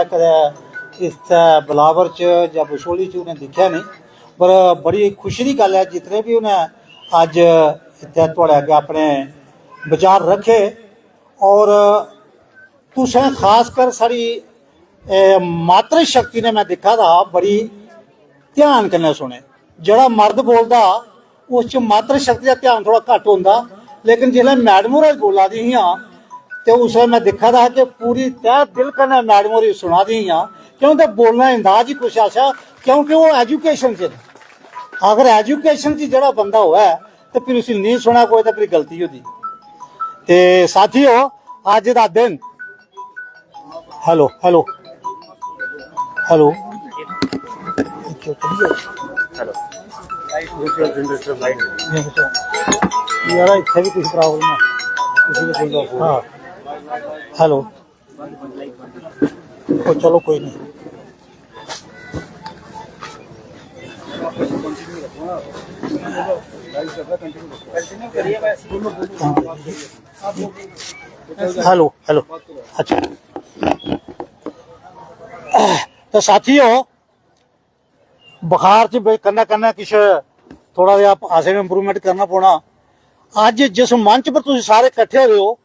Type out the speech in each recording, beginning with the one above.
कदें इस बिलावर च जां बसोली च उन्हें दिक्खेआ नहीं, पर बड़ी खुशी की गल है जितने भी उन्हें अज इत्थै थुआढ़े अग्गें अपने विचार रखे। और तुसें खासकर साढ़ी मातृ शक्ति ने मैं दिक्खा था बड़ी ध्यान कन्नै सुने। जेह्ड़ा मर्द बोलदा उस च मातृ शक्ति का ध्यान थोड़ा घट्ट होंदा, लेकिन जिसलै मैडम होर बोला दी हियां तो उसलै मैं दिक्खा था कि पूरी तह दिल कन्नै मैडम होर सुना दी हियां, क्योंकि बोलने का अंदाज ही कुछ ऐसा, क्योंकि वो एजुकेशन च अगर एजुकेशन च जेह्ड़ा बंदा होऐ तो फिर उसी नहीं सुना कोई तो फिर गलती होती। ते साथियों अज दा दिन हेलो हेलो हेलो यार इत्थे भी कुछ प्रॉब्लम है। हाँ हेलो तो चलो कोई नहीं। हेलो हेलो अच्छा तो साथियों बुखार च कन्नै कन्नै किश थोड़ा जिहा असें इंप्रूवमेंट करना पौना। अज जिस मंच पर तुम सारे इकट्ठे हो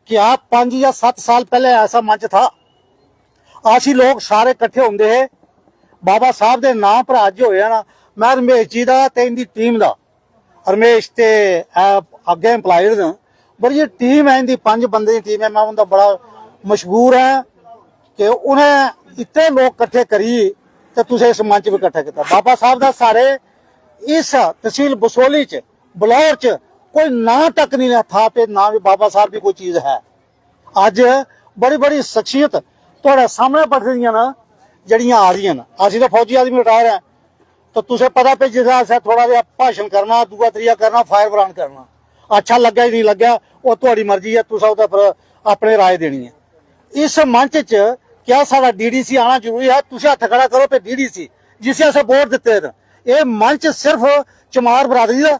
कि आप 5 या 7 साल पहले ऐसा मंच था, असी लोग सारे इकट्ठे होंगे है बाबा साहब के नाम पर अज होया ना। मैं रमेश जी का ते इनकी टीम का, रमेश ते अगे इंप्लाइड न, पर ये टीम है इनकी 5 बंदे की टीम है। मैं उनका बड़ा मशहूर है कि उन्हें इतने लोग इकट्ठे करी तो तुझे इस मंच पर इकट्ठा किया। बाबा साहब का सारे इस तहसील बसोली च बलौर च कोई ना तक नहीं था पे ना भी बाबा साहब की कोई चीज है। अज बड़ी बड़ी शख्सियत थोड़े सामने बैठ रही ना जड़ियां आ रही न। असी तो फौजी आदमी रिटायर है तो तुझे पता पे जिस थोड़ा जहा भाषण करना दूआ त्रिया करना फायर ब्रांड करना अच्छा लग्या ही नहीं लग्या वो थोड़ी मर्जी है, तुस पर अपने राय देनी है। इस मंच च क्या सारा DDC आना जरूरी है? तुम हथ खड़ा करो पे DDC जिसे असें वोट दिते हैं। ये मंच सिर्फ चमार बरादरी का,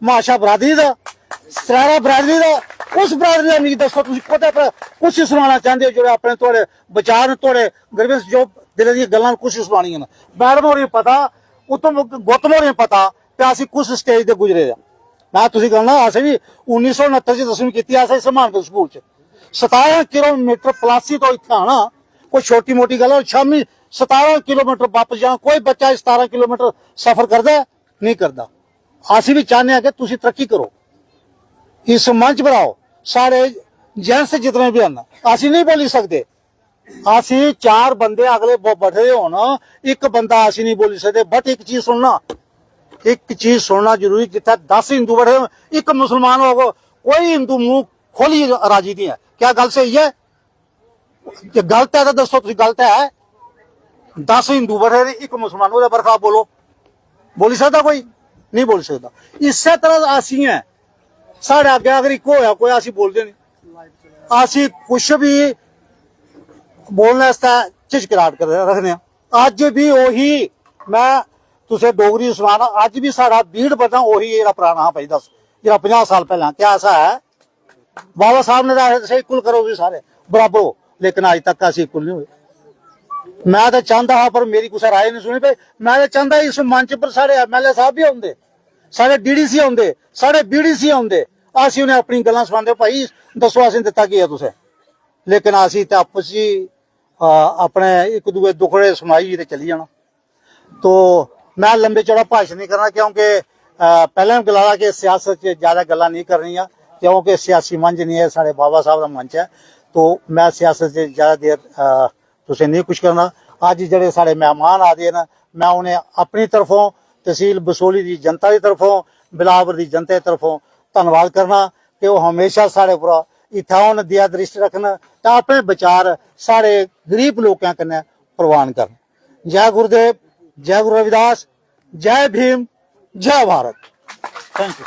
माशा बरादरी का, सरारा बरादरी का, उस बरादरी का नहीं दसो तुम पर कुछ सुनाना चाहते हो जो अपने थोड़े विचार थोड़े गर्विश जो दिल दी गल्लां कुछ सुनानियां। मैडम होरें पता उत्तम गौतम होरें पता कि असीं कुछ स्टेज ते गुजरे दा। मैं तुसीं गल्लां असें भी 1969 च 10वीं कीती असें समानपुर स्कूल च 17 किलोमीटर पलासी तो इत्थे आना कोई छोटी मोटी गल है। शामी 17 किलोमीटर वापस जाना कोई बच्चा 17 किलोमीटर सफर करता नहीं करता। असीं भी चाहते हैं कि तुसीं तरक्की करो, इस मंच पर आओ। सारे जेंट्स जितने भी हैं असीं नहीं बोली सकते, असीं 4 बंदे अगले बैठे होना एक बंदा असीं नहीं बोली सकते। बट एक चीज सुनना, एक चीज सुनना जरूरी, जिथे 10 हिंदू बैठे एक मुसलमान होगा कोई हिंदू मुंह खोली राजी नहीं है। क्या गल सही है? कि गलत है तो दसो तुम गलत है। 10 हिंदू बैठे एक मुसलमान वो बरखा बोलो, बोली सकता कोई नहीं बोल सकता। इस तरह असी हैं साढ़े अगे अगर एक होया कोई असी बोलते नहीं, असी कुछ भी बोलने झिझकराहट कर रखने। अज भी उही मैं तुसें डोगरी सुनाना, अज भी साढ़ा बीड़ बदना उही जेह्ड़ा पुराना हा भाई 10 जेह्ड़ा 50 साल पहला। क्या ऐसा है? बाबा साहब ने तो इक्वल करो भी सारे बराबर हो, लेकिन अज तक अस इक्वल नहीं हुए। मैं तो चाहता हाँ पर मेरी कुछ राय नहीं सुनी। मैं तो चाहता इस मंच पर साढ़े MLA साहब भी आते, साढ़े DDC आते, साढ़े BDC आते, असी उन्हें अपनी गल्लां सुनाते भाई दसो असें दिता की है तुसें। लेकिन असी तो आपस ही अपने एक दूए दुखड़े सुनाई ते चली जाना। तो मैं लंबे चौड़ा भाषण नहीं करना क्योंकि पहले भी गलाया कि सियासत ज्यादा गल्लां नहीं करनियां क्योंकि सियासी मंच नहीं है, साढ़े बाबा साहब का मंच है। तो मैं सियासत से ज्यादा देर तुसें नहीं कुछ करना। अज जेह्ड़े साढ़े मेहमान आदे न मैं उन्हें अपनी तरफों तहसील बसोली की जनता की तरफों बिलावर की जनता की तरफों धन्नवाद करना कि वो हमेशा साढ़े उप्पर इत्थै आउन दया दृष्टि रखन ते अपने विचार साढ़े गरीब लोगों कन्नै प्रवान करन। जय गुरुदेव, जय गुरु रविदास, जय भीम, जय भारत। Thank you.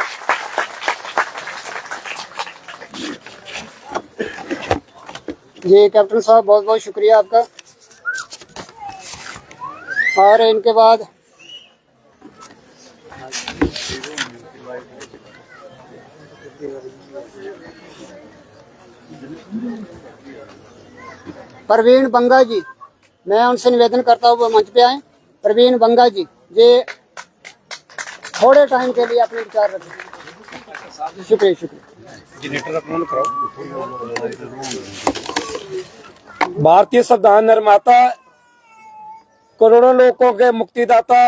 जी कैप्टन साहब बहुत बहुत शुक्रिया आपका। और इनके बाद प्रवीण बंगा जी, मैं उनसे निवेदन करता हूँ वो मंच पे आए। प्रवीण बंगा जी, ये थोड़े टाइम के लिए अपने विचार रखें। शुक्रिया शुक्रिया। भारतीय संविधान निर्माता, करोड़ों लोगों के मुक्तिदाता,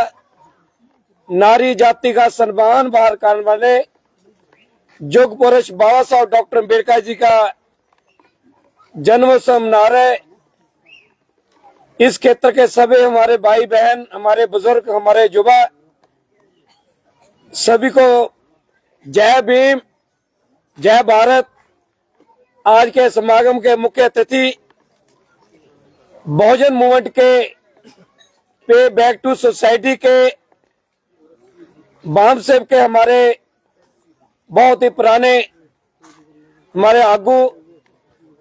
नारी जाति का सम्मान बाहर करने वाले युग पुरुष बाबा साहब डॉक्टर अम्बेडकर जी का जन्मोत्सव मना रहे। इस क्षेत्र के सभी हमारे भाई बहन, हमारे बुजुर्ग, हमारे युवा, सभी को जय भीम, जय भारत। आज के समागम के मुख्य अतिथि बहुजन मूवमेंट के पे बैक टू सोसाइटी के बाम सेव के हमारे बहुत ही पुराने हमारे आगू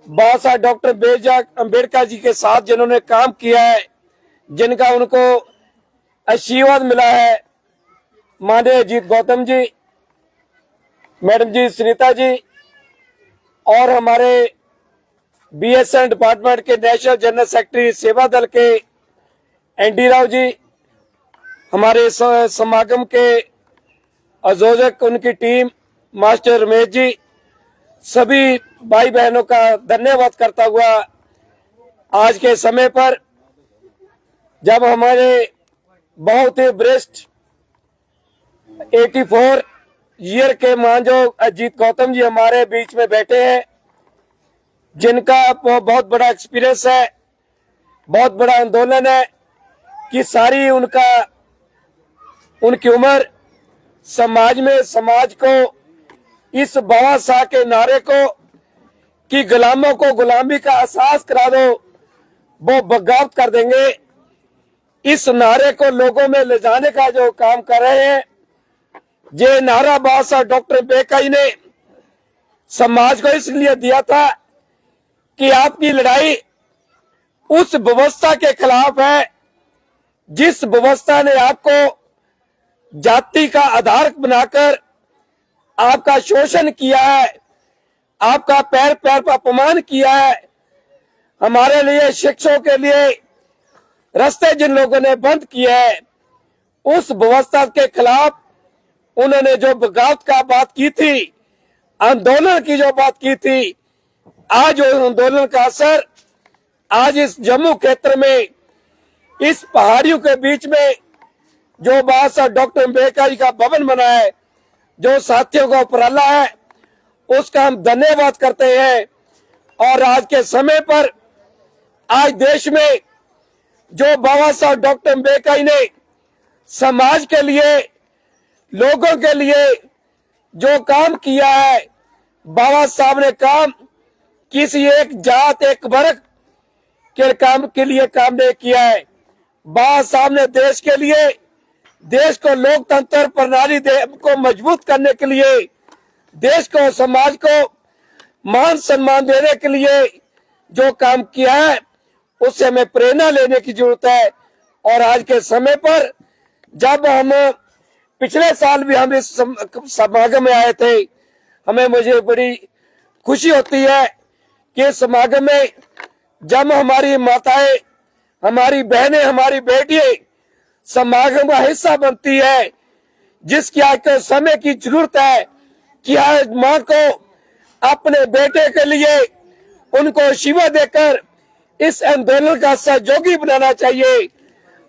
बाबा साहब डॉक्टर अम्बेडकर जी के साथ जिन्होंने काम किया है, जिनका उनको आशीर्वाद मिला है, माननीय अजीत गौतम जी, मैडम जी सुनीता जी, और हमारे बीएसएन डिपार्टमेंट के नेशनल जनरल सेक्रेटरी सेवा दल के एनडी राव जी, हमारे समागम के आयोजक उनकी टीम मास्टर रमेश जी, सभी भाई बहनों का धन्यवाद करता हुआ आज के समय पर जब हमारे बहुत ही वरिष्ठ 84 ईयर के मांझो अजीत गौतम जी हमारे बीच में बैठे हैं, जिनका बहुत बड़ा एक्सपीरियंस है, बहुत बड़ा आंदोलन है कि सारी उनकी उम्र समाज में, समाज को इस बाबा साहब के नारे को कि गुलामों को गुलामी का एहसास करा दो, वो बगावत कर देंगे, इस नारे को लोगों में ले जाने का जो काम कर रहे हैं, ये नारा बाबा साहब डॉक्टर अम्बेडकर ने समाज को इसलिए दिया था कि आपकी लड़ाई उस व्यवस्था के खिलाफ है जिस व्यवस्था ने आपको जाति का आधार बनाकर आपका शोषण किया है, आपका पैर पैर पर अपमान किया है। हमारे लिए, शिक्षकों के लिए रास्ते जिन लोगों ने बंद किए हैं, उस व्यवस्था के खिलाफ उन्होंने जो बगावत का बात की थी, आंदोलन की जो बात की थी, आज उस आंदोलन का असर आज इस जम्मू क्षेत्र में, इस पहाड़ियों के बीच में जो बाबा साहब डॉक्टर अम्बेडकर जी का भवन बना है, जो साथियों का उपराला है, उसका हम धन्यवाद करते हैं। और आज के समय पर आज देश में जो बाबा साहब डॉक्टर अम्बेडकर ने समाज के लिए, लोगों के लिए जो काम किया है, बाबा साहब ने काम किसी एक जात, एक वर्ग के काम के लिए काम नहीं किया है। बाबा साहब ने देश के लिए, देश को लोकतंत्र प्रणाली को मजबूत करने के लिए, देश को, समाज को मान सम्मान देने के लिए जो काम किया है, उससे हमें प्रेरणा लेने की जरूरत है। और आज के समय पर जब हम पिछले साल भी हम इस समागम में आए थे, मुझे बड़ी खुशी होती है कि इस समागम में जब हमारी माताएं, हमारी बहनें, हमारी बेटियां समागम का हिस्सा बनती है, जिसकी आज के समय की जरूरत है कि आज माँ को अपने बेटे के लिए उनको शिवा देकर इस आंदोलन का सहयोगी बनाना चाहिए।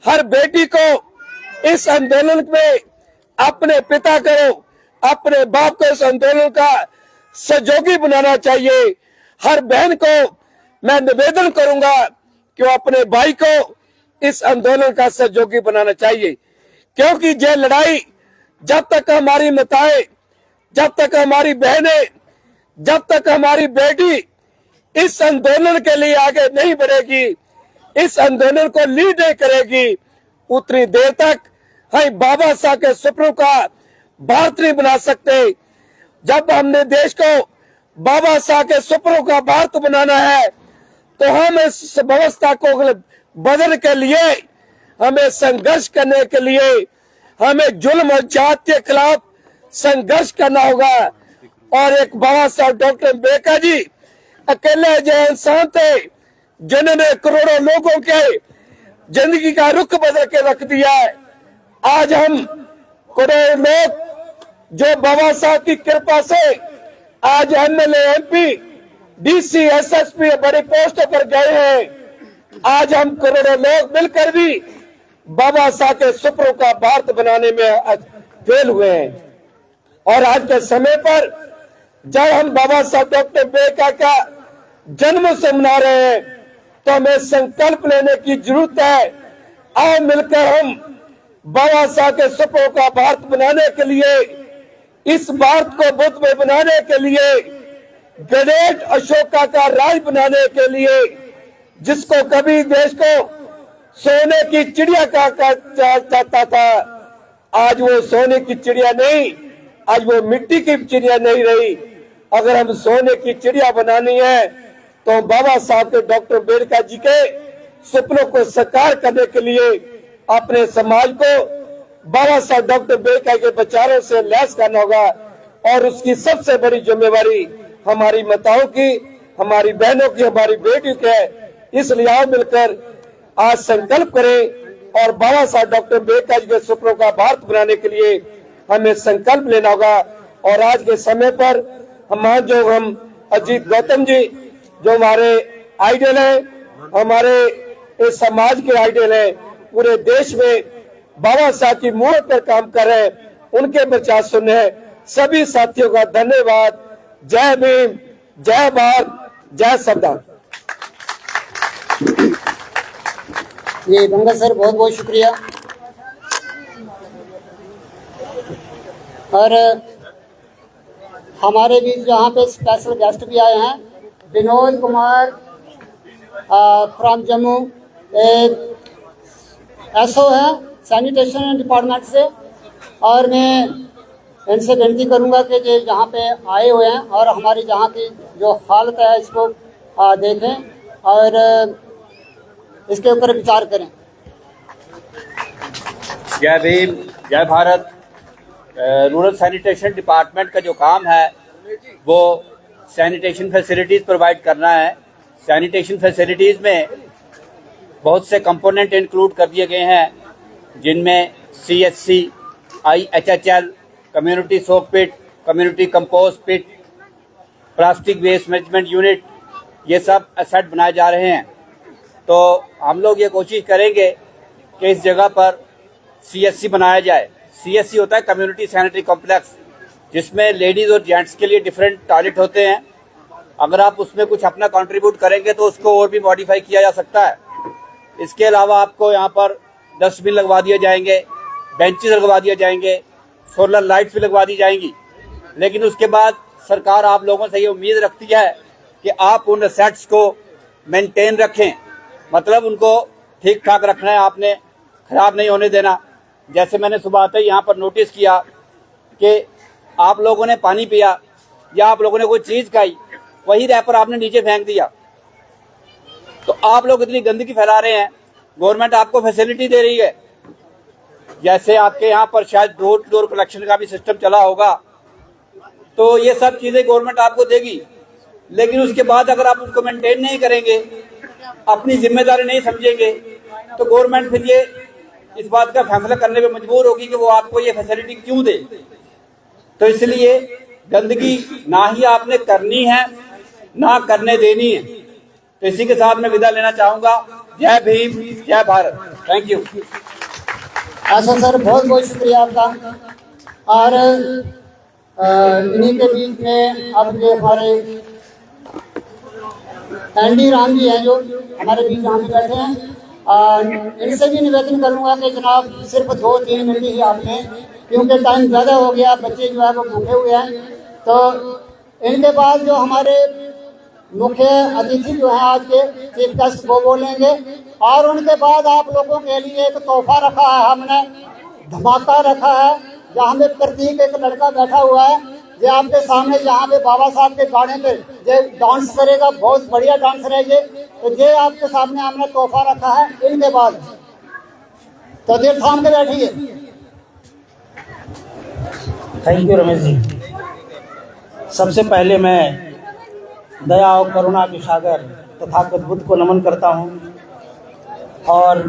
हर बेटी को इस आंदोलन में अपने पिता को, अपने बाप को इस आंदोलन का सहयोगी बनाना चाहिए। हर बहन को मैं निवेदन करूंगा कि वो अपने भाई को इस आंदोलन का सहयोगी बनाना चाहिए, क्योंकि ये लड़ाई जब तक हमारी माताएं, जब तक हमारी बहनें, जब तक हमारी बेटी इस आंदोलन के लिए आगे नहीं बढ़ेगी, इस आंदोलन को लीड नहीं करेगी, उतनी देर तक हम बाबा साहब के सपनों का भारत नहीं बना सकते। जब हमने देश को बाबा साहब के सपनों का भारत बनाना है, तो हम इस व्यवस्था को बदलने के लिए, हमें संघर्ष करने के लिए, हमें जुल्म और जाति के खिलाफ संघर्ष करना होगा। और एक बाबा साहब डॉक्टर अम्बेडकर जी अकेले जो इंसान थे, जिन्होंने करोड़ों लोगों के जिंदगी का रुख बदल के रख दिया है। आज हम करोड़ों लोग जो बाबा साहब की कृपा से आज एमएलए, एमपी, डीसी, एसएसपी बड़ी पोस्टों पर गए हैं। आज हम करोड़ों लोग मिलकर भी बाबा साहब के सपनों का भारत बनाने में फेल हुए हैं। और आज के समय पर जब हम बाबा साहब डॉक्टर बेका का जन्म से मना रहे हैं तो हमें संकल्प लेने की जरूरत है। आओ मिलकर हम बाबा साहब के सपनों का भारत बनाने के लिए, इस भारत को बुद्धमय बनाने के लिए, ग्रेट अशोका का राज बनाने के लिए, जिसको कभी देश को सोने की चिड़िया का चाहता था, आज वो सोने की चिड़िया नहीं, आज वो मिट्टी की चिड़िया नहीं रही। अगर हम सोने की चिड़िया बनानी है तो बाबा साहब के डॉक्टर अम्बेडकर जी के सपनों को साकार करने के लिए अपने समाज को बाबा साहब डॉक्टर अम्बेडकर के विचारों से लैस करना होगा। और उसकी सबसे बड़ी जिम्मेवारी हमारी माताओं की, हमारी बहनों की, हमारी बेटियों की है। इसलिए आओ मिलकर आज संकल्प करें और बाबा साहब डॉक्टर अम्बेडकर जी के सपनों का भारत बनाने के लिए हमें संकल्प लेना होगा। और आज के समय पर हम अजीत गौतम जी जो हमारे आइडल है, हमारे इस समाज के आइडल है, पूरे देश में बाबा साहब की मूर्त पर काम कर रहे हैं, उनके विचार सुनने हैं। सभी साथियों का धन्यवाद। जय भीम, जय भारत, जय संविधान। ये बंगा सर बहुत बहुत शुक्रिया। और हमारे बीच यहाँ पे स्पेशल गेस्ट भी आए हैं, विनोद कुमार फ्रॉम जम्मू, एसओ है सैनिटेशन डिपार्टमेंट से। और मैं इनसे विनती करूँगा कि जो यहाँ पे आए हुए हैं और हमारी जहाँ की जो हालत है इसको देखें और इसके ऊपर विचार करें। जय भीम, जय भारत। रूरल सैनिटेशन डिपार्टमेंट का जो काम है वो सैनिटेशन फैसिलिटीज़ प्रोवाइड करना है। सैनिटेशन फैसिलिटीज़ में बहुत से कंपोनेंट इंक्लूड कर दिए गए हैं, जिनमें CSC, IHHL, community soak pit, community compost pit, plastic waste management unit, ये सब एसेट बनाए जा रहे हैं। तो हम लोग ये कोशिश करेंगे कि इस जगह पर CSC बनाया जाए। CSC होता है कम्युनिटी सैनिटरी कॉम्प्लेक्स, जिसमें लेडीज़ और जेंट्स के लिए डिफरेंट टॉयलेट होते हैं। अगर आप उसमें कुछ अपना कंट्रीब्यूट करेंगे तो उसको और भी मॉडिफाई किया जा सकता है। इसके अलावा आपको यहाँ पर डस्टबिन लगवा दिए जाएंगे, बेंचेस लगवा दिए जाएंगे, सोलर लाइट्स भी लगवा दी जाएंगी। लेकिन उसके बाद सरकार आप लोगों से ये उम्मीद रखती है कि आप उन एसेट्स को मेंटेन रखें, मतलब उनको ठीक ठाक रखना है, आपने खराब नहीं होने देना। जैसे मैंने सुबह आते ही यहाँ पर नोटिस किया कि आप लोगों ने पानी पिया या आप लोगों ने कोई चीज़ खाई, वही रैपर आपने नीचे फेंक दिया, तो आप लोग इतनी गंदगी फैला रहे हैं। गवर्नमेंट आपको फैसिलिटी दे रही है, जैसे आपके यहाँ पर शायद डोर टू डोर कलेक्शन का भी सिस्टम चला होगा, तो ये सब चीज़ें गवर्नमेंट आपको देगी। लेकिन उसके बाद अगर आप उसको मेंटेन नहीं करेंगे, अपनी जिम्मेदारी नहीं समझेंगे, तो गवर्नमेंट फिर ये इस बात का फैसला करने पे मजबूर होगी कि वो आपको ये फैसिलिटी क्यों दे। तो इसलिए गंदगी ना ही आपने करनी है ना करने देनी है। तो इसी के साथ मैं विदा लेना चाहूंगा। जय भीम, जय Bharat. Thank you. Asha sir बहुत बहुत शुक्रिया आपका। और इन्हीं के बीच में अब जो हमारे एनडी राम जी हैं जो हमारे बीच यहाँ पे बैठे हैं, इनसे भी निवेदन करूँगा कि जनाब सिर्फ 2-3 मिनट ही आप लें, क्योंकि टाइम ज़्यादा हो गया, बच्चे जो है वो भूखे हुए हैं। तो इनके बाद जो हमारे मुख्य अतिथि जो हैं आज के चीफ गेस्ट वो बोलेंगे, और उनके बाद आप लोगों के लिए एक तोहफा रखा है, हमने धमाका रखा है, जहाँ पे प्रतीक एक लड़का बैठा हुआ है जो आपके सामने यहाँ पे बाबा साहब के गाने पे जो डांस करेगा, बहुत बढ़िया डांसर है ये। तो ये आपके सामने हमने तोहफा रखा है इनके बाद, तो देर थाम के बैठिए। Thank you Ramesh ji. सबसे पहले मैं दया और करुणा के सागर तथागत बुद्ध को नमन करता हूँ और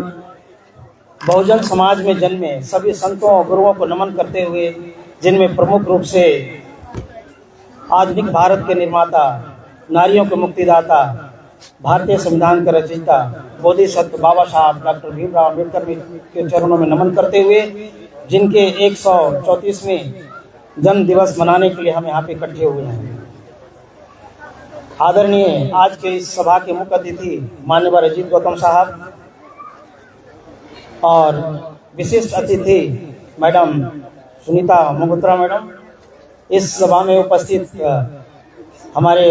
बहुजन समाज में जन्मे सभी संतों और गुरुओं को नमन करते हुए, जिनमें प्रमुख रूप से आधुनिक भारत के निर्माता, नारियों के मुक्तिदाता, भारतीय संविधान के रचयिता बोधिसत्व बाबा साहब डॉक्टर भीमराव अम्बेडकर के चरणों में नमन करते हुए, जिनके 134वें जन्म दिवस मनाने के लिए हम यहाँ पे इकट्ठे हुए हैं। आदरणीय आज के इस सभा के मुख्य अतिथि माननीय अजीत गौतम साहब और विशिष्ट अतिथि मैडम सुनीता मोगोत्रा मैडम, इस सभा में उपस्थित हमारे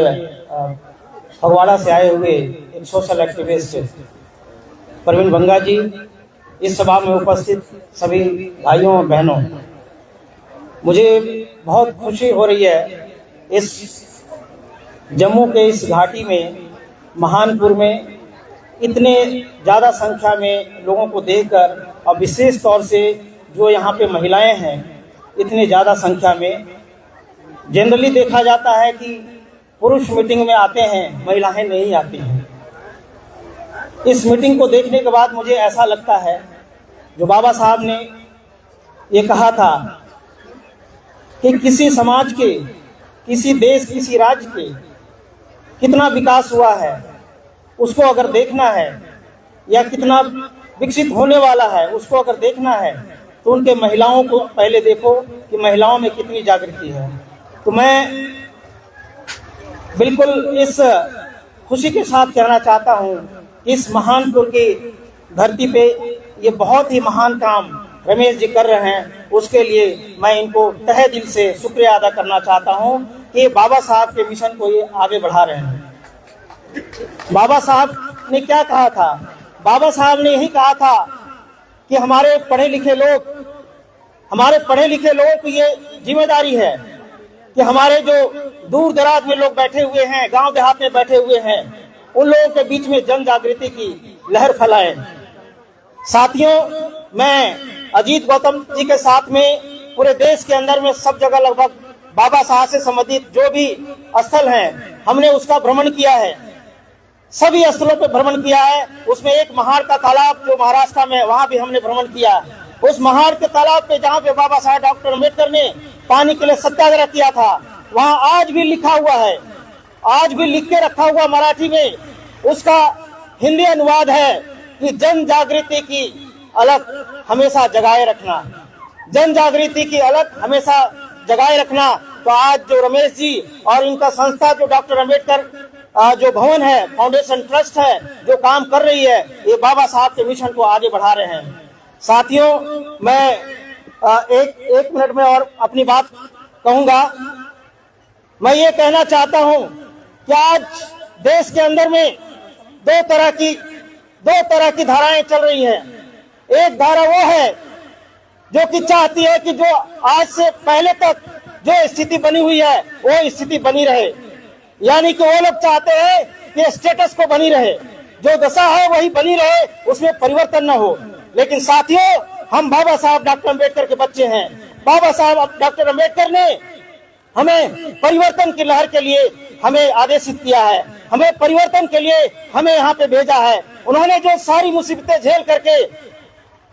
फगवाड़ा से आए हुए एक सोशल एक्टिविस्ट प्रवीण बंगा जी, इस सभा में उपस्थित सभी भाइयों और बहनों, मुझे बहुत खुशी हो रही है इस जम्मू के इस घाटी में, महानपुर में इतने ज़्यादा संख्या में लोगों को देखकर, और विशेष तौर से जो यहाँ पे महिलाएं हैं इतने ज़्यादा संख्या में। जनरली देखा जाता है कि पुरुष मीटिंग में आते हैं, महिलाएं नहीं आती हैं। इस मीटिंग को देखने के बाद मुझे ऐसा लगता है, जो बाबा साहब ने ये कहा था कि किसी समाज के, किसी देश, किसी राज्य के कितना विकास हुआ है उसको अगर देखना है, या कितना विकसित होने वाला है उसको अगर देखना है, तो उनके महिलाओं को पहले देखो कि महिलाओं में कितनी जागृति है। तो मैं बिल्कुल इस खुशी के साथ कहना चाहता हूँ, इस महानपुर की धरती पे ये बहुत ही महान काम रमेश जी कर रहे हैं, उसके लिए मैं इनको तहे दिल से शुक्रिया अदा करना चाहता हूँ कि बाबा साहब के मिशन को ये आगे बढ़ा रहे हैं। बाबा साहब ने क्या कहा था? बाबा साहब ने यही कहा था कि हमारे पढ़े लिखे लोगों की ये जिम्मेदारी है कि हमारे जो दूर दराज में लोग बैठे हुए हैं, गांव देहात में बैठे हुए हैं, उन लोगों के बीच में जन जागृति की लहर फैलाएं। साथियों, मैं अजीत गौतम जी के साथ में पूरे देश के अंदर में सब जगह लगभग बाबा साहब से संबंधित जो भी स्थल हैं, हमने उसका भ्रमण किया है, सभी स्थलों पर भ्रमण किया है। उसमें एक महाड़ का तालाब जो महाराष्ट्र में, वहां भी हमने भ्रमण किया। उस महाड़ के तालाब पे जहाँ पे बाबा साहब डॉक्टर अम्बेडकर ने पानी के लिए सत्याग्रह किया था, वहाँ आज भी लिखा हुआ है, आज भी लिख के रखा हुआ मराठी में, उसका हिंदी अनुवाद है कि जन जागृति की अलख हमेशा जगाए रखना, जन जागृति की अलख हमेशा जगाए रखना। तो आज जो रमेश जी और इनका संस्था जो डॉक्टर अम्बेडकर जो भवन है, फाउंडेशन ट्रस्ट है, जो काम कर रही है, ये बाबा साहब के मिशन को आगे बढ़ा रहे हैं। साथियों, मैं एक मिनट में और अपनी बात कहूंगा। मैं ये कहना चाहता हूं कि आज देश के अंदर में दो तरह की धाराएं चल रही हैं। एक धारा वो है जो कि चाहती है कि जो आज से पहले तक जो स्थिति बनी हुई है वो स्थिति बनी रहे, यानी कि वो लोग चाहते हैं कि स्टेटस को बनी रहे, जो दशा है वही बनी रहे, उसमें परिवर्तन न हो। लेकिन साथियों, हम बाबा साहब डॉक्टर अम्बेडकर के बच्चे हैं। बाबा साहब डॉक्टर अम्बेडकर ने हमें परिवर्तन की लहर के लिए हमें आदेशित किया है, हमें परिवर्तन के लिए हमें यहाँ पे भेजा है। उन्होंने जो सारी मुसीबतें झेल करके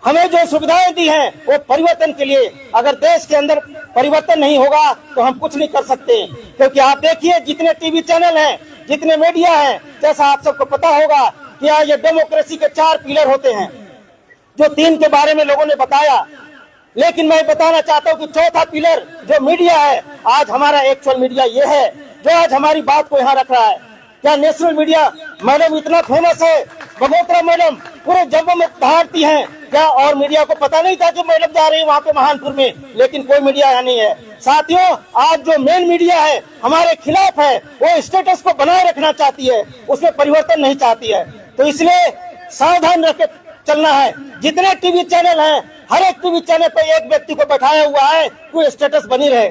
हमें जो सुविधाएं दी हैं, वो परिवर्तन के लिए। अगर देश के अंदर परिवर्तन नहीं होगा तो हम कुछ नहीं कर सकते। क्योंकि आप देखिए, जितने टीवी चैनल हैं, जितने मीडिया हैं, जैसा आप सबको पता होगा कि ये डेमोक्रेसी के 4 पिलर होते हैं, जो 3 के बारे में लोगों ने बताया। लेकिन मैं बताना चाहता हूं कि चौथा पिलर जो मीडिया है, आज हमारा एक्चुअल मीडिया ये है जो आज हमारी बात को यहाँ रख रहा है। क्या नेशनल मीडिया मैडम इतना फेमस है, मगोत्रा मैडम पूरे जम्मू में दहाड़ती हैं क्या? और मीडिया को पता नहीं था कि मैडम जा रही है वहाँ पे महानपुर में, लेकिन कोई मीडिया यहाँ नहीं है। साथियों, आज जो मेन मीडिया है हमारे खिलाफ है, वो स्टेटस को बनाए रखना चाहती है, उसमें परिवर्तन नहीं चाहती है। तो इसलिए सावधान रख के चलना है। जितने टीवी चैनल हैं, हर एक टीवी चैनल पे एक व्यक्ति को बैठाया हुआ है कि स्टेटस बनी रहे,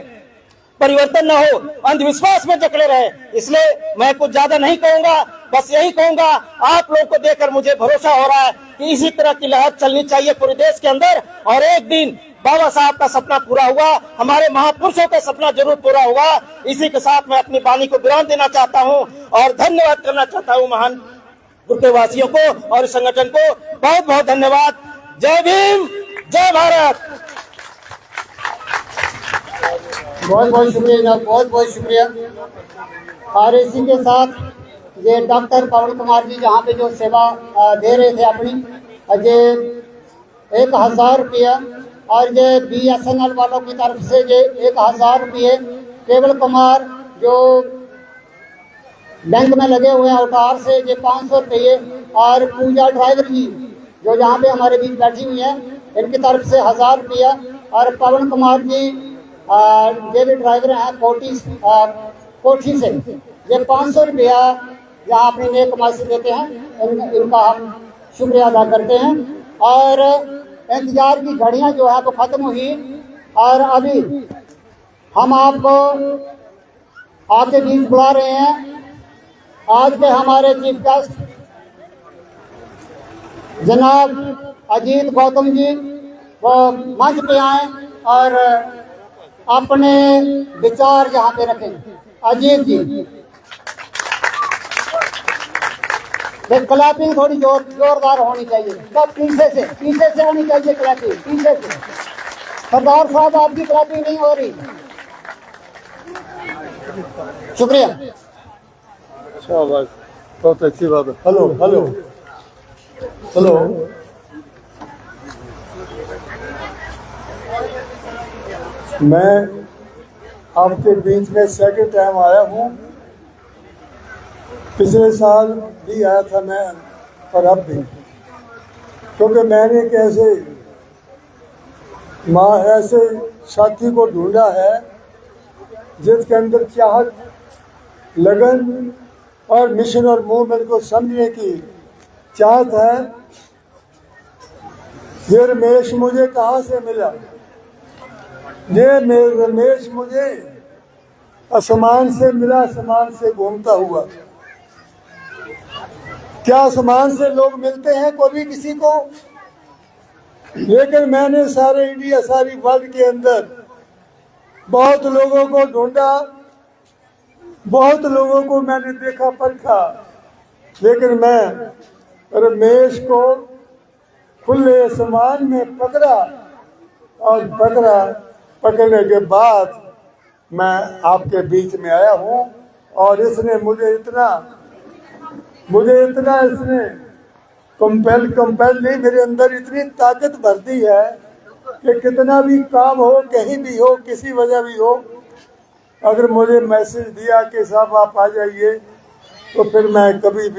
परिवर्तन न हो, अंधविश्वास में जकड़े रहे। इसलिए मैं कुछ ज्यादा नहीं कहूंगा, बस यही कहूंगा, आप लोगों को देखकर मुझे भरोसा हो रहा है कि इसी तरह की लहर चलनी चाहिए पूरे देश के अंदर, और एक दिन बाबा साहब का सपना पूरा हुआ, हमारे महापुरुषों का सपना जरूर पूरा होगा। इसी के साथ मैं अपनी वाणी को विराम देना चाहता हूं और धन्यवाद करना चाहता हूं महान गुरुदेववासियों को और इस संगठन को। बहुत बहुत धन्यवाद। जय भीम, जय भारत। बहुत बहुत शुक्रिया जनाब, बहुत बहुत शुक्रिया। और इसी के साथ ये डॉक्टर पवन कुमार जी जहाँ पे जो सेवा दे रहे थे अपनी, ये 1000 रुपया, और ये BSNL वालों की तरफ से ये 1000 रुपये, केवल कुमार जो बैंक में लगे हुए हैं अवतार से ये 500 रुपये, और पूजा ड्राइवर जी जो यहाँ पे हमारे बीच बैठी हुई हैं इनकी तरफ से 1000 रुपया, और पवन कुमार जी ये भी ड्राइवर हैं कोठी से, ये 500 रुपया यहाँ अपनी नेक कमाई से देते हैं। इनका हम शुक्रिया अदा करते हैं। और इंतजार की घड़ियां जो है वो खत्म हुई, और अभी हम आपको आपके बीच बुला रहे हैं। आज के हमारे चीफ गेस्ट जनाब अजीत गौतम जी, वो मंच पे आए और अपने विचार यहाँ पे रखें। अजीत जी, क्लैपिंग थोड़ी जोरदार होनी चाहिए, सब पीछे से होनी चाहिए क्लैपिंग, पीछे से। सरदार साहब आपकी क्लैपिंग नहीं हो रही। शुक्रिया। शाबाश, बहुत अच्छी बात है। हेलो हेलो हेलो, मैं आपके बीच में सेकंड टाइम आया हूँ। पिछले साल भी आया था मैं, और अब भी, क्योंकि मैंने एक ऐसे साथी को ढूंढा है जिसके अंदर चाहत, लगन और मिशन और मूवमेंट को समझने की चाहत है। ये रमेश मुझे कहाँ से मिला? ये रमेश मुझे आसमान से मिला, आसमान से घूमता हुआ। क्या आसमान से लोग मिलते हैं कभी किसी को? लेकिन मैंने सारे इंडिया, सारी वर्ल्ड के अंदर बहुत लोगों को ढूंढा, बहुत लोगों को मैंने देखा, परखा, लेकिन मैं रमेश को खुले आसमान में पकड़ा, और पकड़ने के बाद मैं आपके बीच में आया हूँ। और इसने मुझे इतना इसने कंपेल नहीं, मेरे अंदर इतनी ताकत भर दी है कि कितना भी काम हो, कहीं भी हो, किसी वजह भी हो, अगर मुझे मैसेज दिया कि साहब आप आ जाइए, तो फिर मैं कभी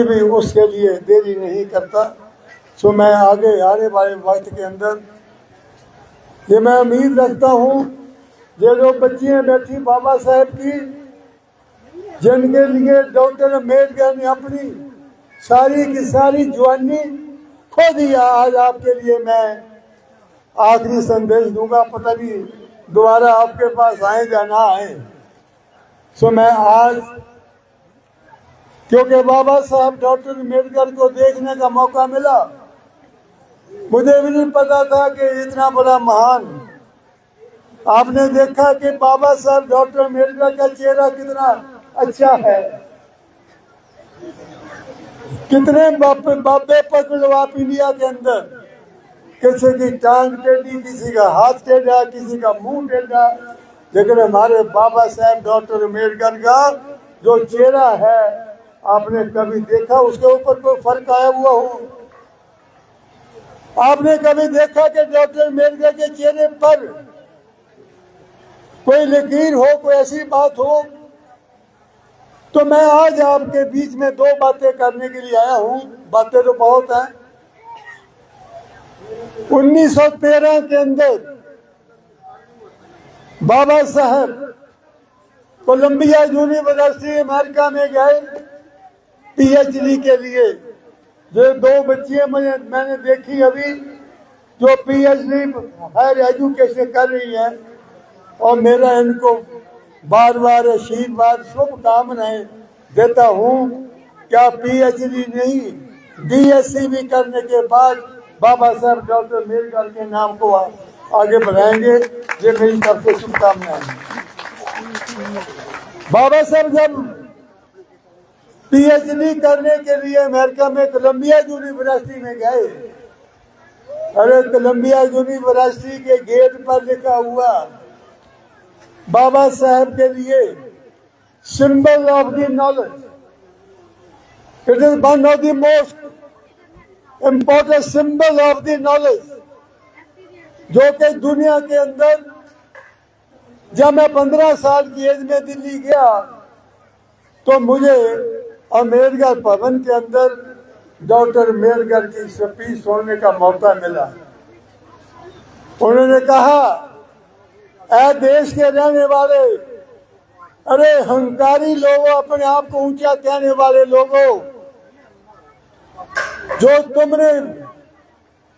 भी उसके लिए देरी नहीं करता। सो मैं आगे आने वाले वक्त के अंदर ये मैं उम्मीद रखता हूँ, ये जो बच्चियाँ बैठी बाबा साहेब की, जिनके लिए डॉक्टर अम्बेडकर ने अपनी सारी की सारी जवानी खो दिया, आज आपके लिए मैं आखिरी संदेश दूंगा। पता नहीं दोबारा आपके पास आए या ना आए। सो मैं आज, क्योंकि बाबा साहब डॉक्टर अम्बेडकर को देखने का मौका मिला, मुझे भी नहीं पता था कि इतना बड़ा महान। आपने देखा कि बाबा साहब डॉक्टर अम्बेडकर का चेहरा कितना अच्छा है, कितने बाबे पकड़ लो आप इंडिया के अंदर, किसी की टांग टेढ़ी, किसी का हाथ टेढ़ा, किसी का मुंह टेढ़ा, लेकिन हमारे बाबा साहब डॉक्टर अम्बेडकर का जो चेहरा है, आपने कभी देखा उसके ऊपर कोई फर्क आया हुआ हो? आपने कभी देखा कि डॉक्टर अम्बेडकर के चेहरे पर कोई लकीर हो, कोई ऐसी बात हो? तो मैं आज आपके बीच में दो बातें करने के लिए आया हूं। बातें तो बहुत हैं। 1913 के अंदर बाबा साहब कोलंबिया यूनिवर्सिटी अमेरिका में गए PhD के लिए। जो दो बच्चियां मैंने देखी अभी, जो PhD हायर एजुकेशन कर रही हैं, और मेरा इनको बार बार आशीर्वाद, शुभकामनाएं देता हूँ। क्या PhD नहीं, DSc भी करने के बाद बाबा साहब डॉक्टर अम्बेडकर के नाम को आगे बढ़ाएंगे। ये मेरी तरफ से शुभकामनाएं। बाबा साहब जब पीएचडी करने के लिए अमेरिका में कोलंबिया यूनिवर्सिटी में गए, अरे कोलंबिया यूनिवर्सिटी के गेट पर लिखा हुआ बाबा साहब के लिए symbol of the knowledge, it is one of the most important symbol of the knowledge, जो कि दुनिया के अंदर, जब मैं 15 साल की एज में दिल्ली गया तो मुझे अम्बेडकर भवन के अंदर डॉक्टर अम्बेडकर की स्पीच सुनने का मौका मिला। उन्होंने कहा, ऐ देश के रहने वाले, अरे हंकारी लोगों, अपने आप को ऊंचा कहने वाले लोगों, जो तुमने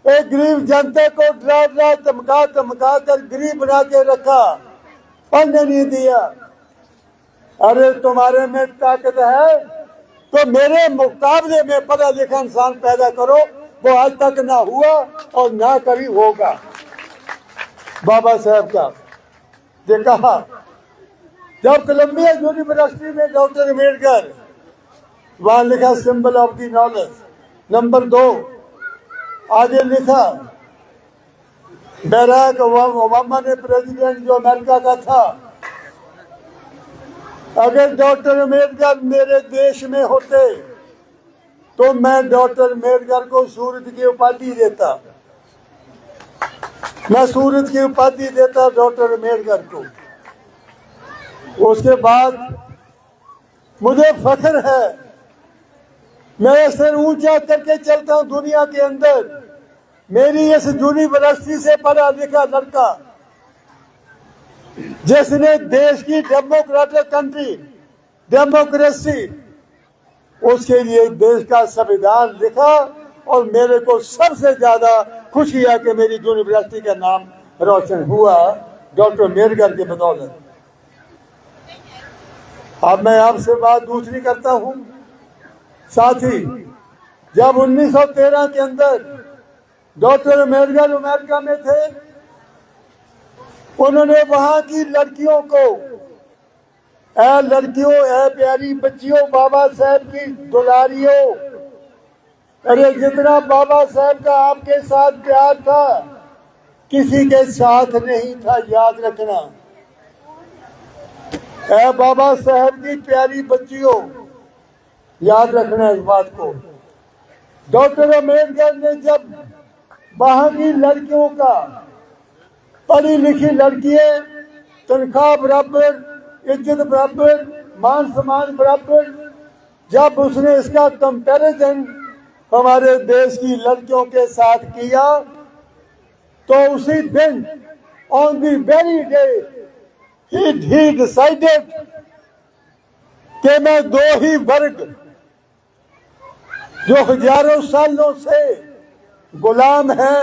एक गरीब जनता को डरा डरा धमका धमका कर गरीब बना के रखा, पढ़ने नहीं दिया, अरे तुम्हारे में ताकत है तो मेरे मुकाबले में पढ़ा लिखा इंसान पैदा करो। वो आज तक ना हुआ और ना कभी होगा। बाबा साहब का ये कहा। जब कोलंबिया यूनिवर्सिटी में डॉक्टर अम्बेडकर, वहां लिखा symbol of the knowledge. Number 2 आगे लिखा, बराक ओबामा ने प्रेसिडेंट जो अमेरिका का था, अगर डॉक्टर अम्बेडकर मेरे देश में होते तो मैं डॉक्टर अम्बेडकर को सूरज की उपाधि देता, मैं सूरज की उपाधि देता डॉक्टर अम्बेडकर को। उसके बाद मुझे फख्र है, मैं सिर ऊंचा करके चलता हूं दुनिया के अंदर। मेरी इस यूनिवर्सिटी से पढ़ा लिखा लड़का, जिसने देश की डेमोक्रेटिक कंट्री, डेमोक्रेसी, उसके लिए देश का संविधान लिखा, और मेरे को सबसे ज्यादा खुशी है कि मेरी यूनिवर्सिटी का नाम रोशन हुआ डॉक्टर अम्बेडकर की बदौलत। अब मैं आपसे बात दूसरी करता हूं। साथी, जब 1913 के अंदर डॉक्टर अम्बेडकर अमेरिका में थे, उन्होंने वहां की लड़कियों को, ऐ लड़कियों, ऐ प्यारी बच्चियों, बाबा साहब की दुलारियों, अरे जितना बाबा साहब का आपके साथ प्यार था किसी के साथ नहीं था, याद रखना। ऐ बाबा साहब की प्यारी बच्चियों, याद रखना इस बात को। डॉक्टर अम्बेडकर ने जब वहां की लड़कियों का, पढ़ी लिखी लड़कियां, तनख्वाह बराबर, इज्जत बराबर, मान सम्मान बराबर, जब उसने इसका कंपैरिजन हमारे देश की लड़कियों के साथ किया, तो उसी दिन, on the very day, he decided कि मैं 2 ही वर्ग जो हजारों सालों से गुलाम हैं,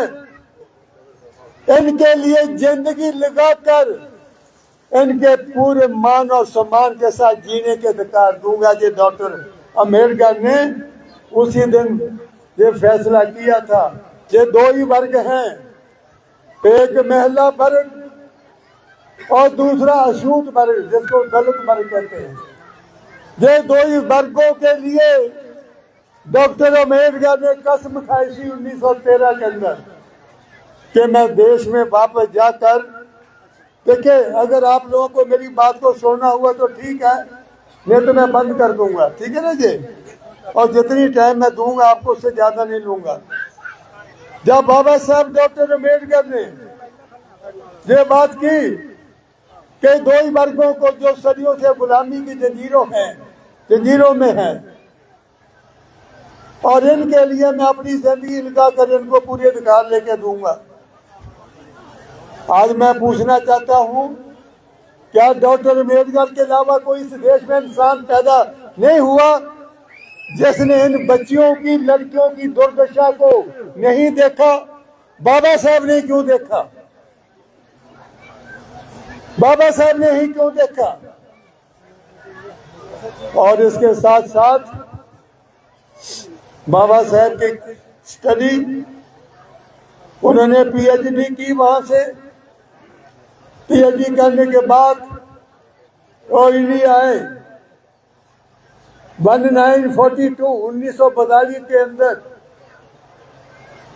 इनके लिए जिंदगी लगाकर इनके पूरे मान और सम्मान के साथ जीने के अधिकार दूंगा। ये डॉक्टर अम्बेडकर ने उसी दिन ये फैसला किया था। ये 2 ही वर्ग हैं, एक महिला वर्ग और दूसरा अछूत वर्ग, जिसको दलित वर्ग कहते हैं। ये 2 ही वर्गों के लिए डॉक्टर अम्बेडकर ने कसम खाई थी 1913 के अंदर कि मैं देश में वापस जाकर, देखिए अगर आप लोगों को मेरी बात को सुनना हुआ तो ठीक है, नहीं तो मैं बंद कर दूंगा, ठीक है ना जी। और जितनी टाइम मैं दूंगा आपको उससे ज्यादा नहीं लूंगा। जब बाबा साहब डॉक्टर अम्बेडकर ने ये बात की कि 2 ही वर्गों को जो सदियों से गुलामी की जंजीरों में है, और इनके लिए मैं अपनी जिंदगी लगाकर इनको पूरे अधिकार लेके दूंगा। आज मैं पूछना चाहता हूं, क्या डॉक्टर अम्बेडकर के अलावा कोई इस देश में इंसान पैदा नहीं हुआ जिसने इन बच्चियों की, लड़कियों की दुर्दशा को नहीं देखा? बाबा साहब ने क्यों देखा? बाबा साहब ने ही क्यों देखा? और इसके साथ साथ बाबा साहब की स्टडी उन्होंने पीएचडी की वहां से। पीएचडी करने के बाद और इंडिया आए 1942 के अंदर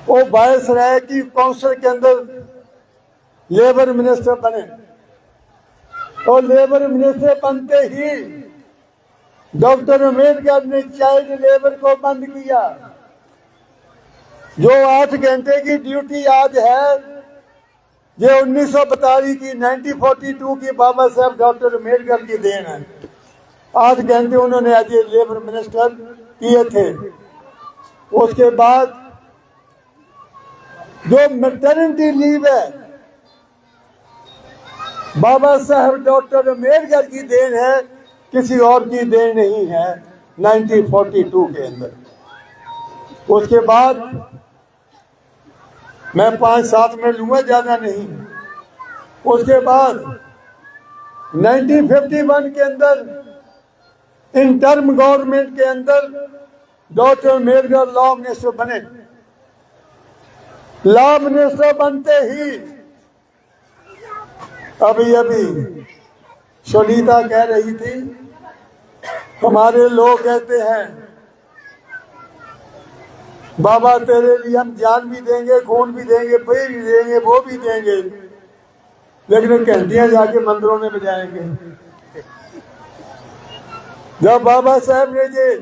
वो वायस राय की काउंसिल के अंदर लेबर मिनिस्टर बने और लेबर मिनिस्टर बनते ही डॉक्टर अम्बेडकर ने चाइल्ड लेबर को बंद किया। जो 8 घंटे की ड्यूटी आज है ये 1942 की 1942 की बाबा साहब डॉक्टर अम्बेडकर की देन है। 8 घंटे उन्होंने आज लेबर मिनिस्टर किए थे। उसके बाद जो मैटरनिटी लीव है बाबा साहब डॉक्टर अम्बेडकर की देन है, किसी और की देन नहीं है। 1942 के अंदर उसके बाद मैं 5-7 मिनट लूंगा, ज्यादा नहीं। उसके बाद 1951 के अंदर इंटर्म गवर्नमेंट के अंदर डॉक्टर अम्बेडकर लॉ मिनिस्टर बने। लॉ मिनिस्टर बनते ही अभी सुनीता कह रही थी, हमारे लोग कहते हैं बाबा तेरे लिए हम जान भी देंगे, खून भी देंगे, पैसे भी देंगे, वो भी देंगे, लेकिन घंटियां जाके मंदिरों में बजाएंगे। जब बाबा साहब ने ये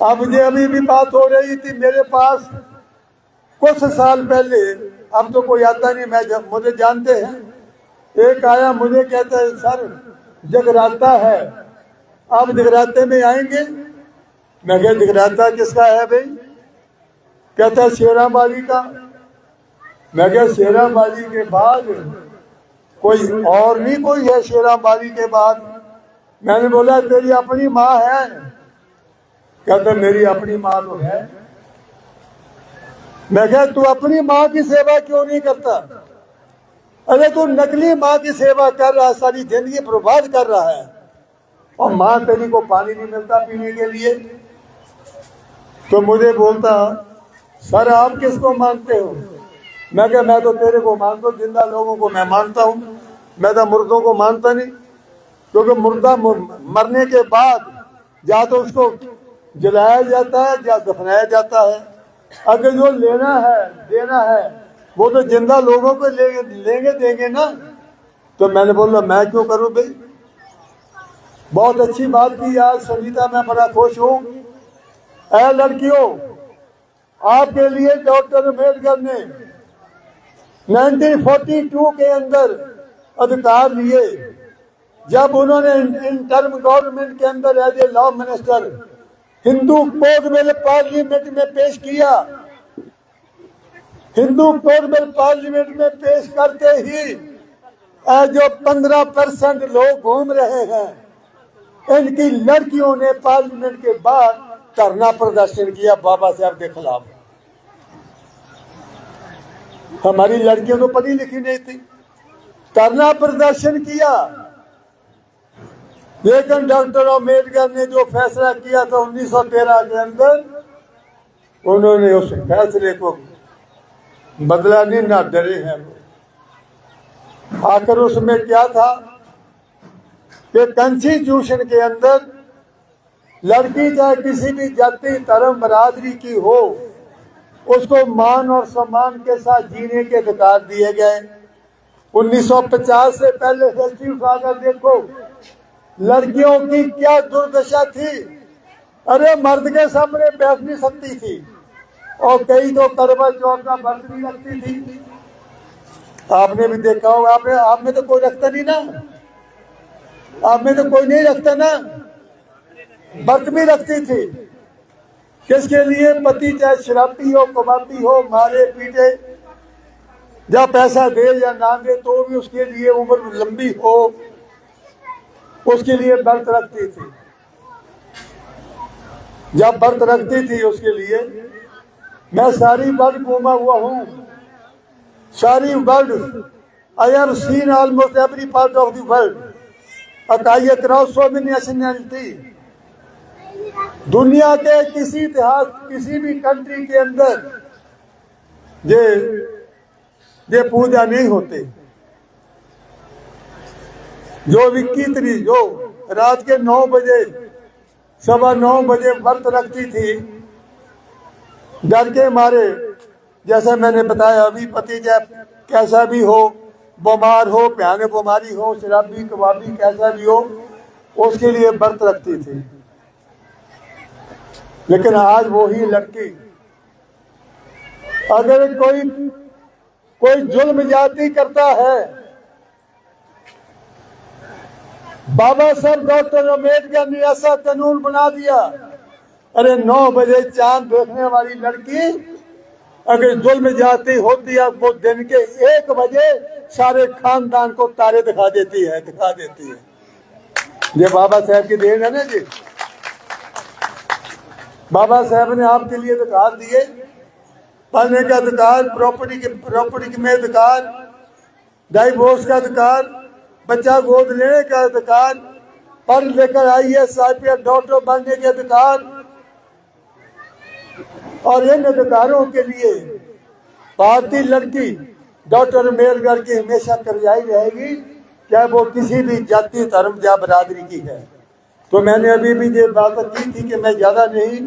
अब ये अभी भी बात हो रही थी मेरे पास कुछ साल पहले, अब तो कोई आता नहीं, मुझे जानते हैं। एक आया मुझे कहता है सर जगराता है, आप जगराते में आएंगे? मैं कहा जगराता किसका है भाई? कहता है शेराबाली का। मैं कहा शेराबाली के बाद कोई और नहीं कोई है? शेराबाली के बाद मैंने बोला तेरी अपनी माँ है? कहता मेरी अपनी माँ तो है। मैं कहा तू अपनी माँ की सेवा क्यों नहीं करता? अरे तू नकली माँ की सेवा कर रहा है, सारी जिंदगी बर्बाद कर रहा है, और माँ तेरी को पानी नहीं मिलता पीने के लिए। तो मुझे बोलता सर आप किसको मानते हो? मैं कहा मैं तो तेरे को मानता हूँ, जिंदा लोगों को मैं मानता हूँ, मैं तो मुर्दों को मानता नहीं। क्योंकि मुर्दा मरने के बाद या तो उसको जलाया जाता है या दफनाया जाता है। अगर जो लेना है देना है वो तो जिंदा लोगों को लेंगे देंगे ना। तो मैंने बोला मैं क्यों करूं भाई। बहुत अच्छी बात की आज संगीता, मैं बड़ा खुश हूं। ऐ लड़कियों, आपके लिए डॉक्टर अम्बेडकर ने 1942 के अंदर अधिकार लिए। जब उन्होंने इंटर्म गवर्नमेंट के अंदर as a law minister Hindu code bill parliament में पेश किया। हिंदू कोड बिल पार्लियामेंट में पेश करते ही जो 15% लोग घूम रहे हैं, इनकी लड़कियों ने पार्लियामेंट के बाहर धरना प्रदर्शन किया बाबा साहब के खिलाफ। हमारी लड़कियां तो पढ़ी लिखी नहीं थी, धरना प्रदर्शन किया। लेकिन डॉक्टर अम्बेडकर ने जो फैसला किया था 1913 के अंदर, उन्होंने उस फैसले को बदला नहीं, ना डरे हैं। आखिर उसमें क्या था कि कॉन्स्टिट्यूशन के अंदर लड़की चाहे किसी भी जाति धर्म बरादरी की हो, उसको मान और सम्मान के साथ जीने के अधिकार दिए गए। 1950 से पहले हिस्ट्री उठाकर देखो लड़कियों की क्या दुर्दशा थी। अरे मर्द के सामने बैठ नहीं सकती थी, और कई तो करवा चौथ का व्रत भी रखती थी। आपने भी देखा होगा, आप में तो कोई रखता नहीं ना, आप में तो कोई नहीं रखता ना, व्रत भी रखती थी। किसके लिए? पति चाहे शराबी हो, कबाबी हो, मारे पीटे, या पैसा दे या ना दे तो भी उसके लिए उम्र लंबी हो, उसके लिए व्रत रखती थी। जब व्रत रखती थी उसके लिए, मैं सारी वर्ल्ड घूमा हुआ हूँ, सारी world, I have seen almost every part of the world, I across so many nationality. दुनिया के किसी इतिहास किसी भी कंट्री के अंदर ये पूजा नहीं होते। जो 21 तारीख जो रात के 9 बजे 9:15 बजे व्रत रखती थी, डर के मारे, जैसा मैंने बताया अभी, पति कैसा भी हो, बीमार हो, भयानक बीमारी हो, शराबी कबाबी कैसा भी हो, उसके लिए व्रत रखती थी। लेकिन आज वही लड़की, अगर कोई जुल्म जाति करता है, बाबा साहब डॉक्टर अम्बेडकर ने ऐसा कानून बना दिया, अरे 9 बजे चांद देखने वाली लड़की अगर जुल्म जाती होती है, वो दिन के 1 बजे सारे खानदान को तारे दिखा देती है। ये बाबा साहब की देन है ना जी। बाबा साहब ने आपके लिए अधिकार दिए, पढ़ने का अधिकार, प्रॉपर्टी में अधिकार, डाइवोर्स का अधिकार, बच्चा गोद लेने का अधिकार, पढ़ लेकर IAS IPS डॉक्टर बनने के अधिकार। और इन अधिकारों के लिए भारतीय लड़की डॉक्टर अम्बेडकर की हमेशा कर्जाई रहेगी, चाहे वो किसी भी जाति, धर्म या बरादरी की है। तो मैंने अभी भी ये बात की थी कि मैं ज्यादा नहीं,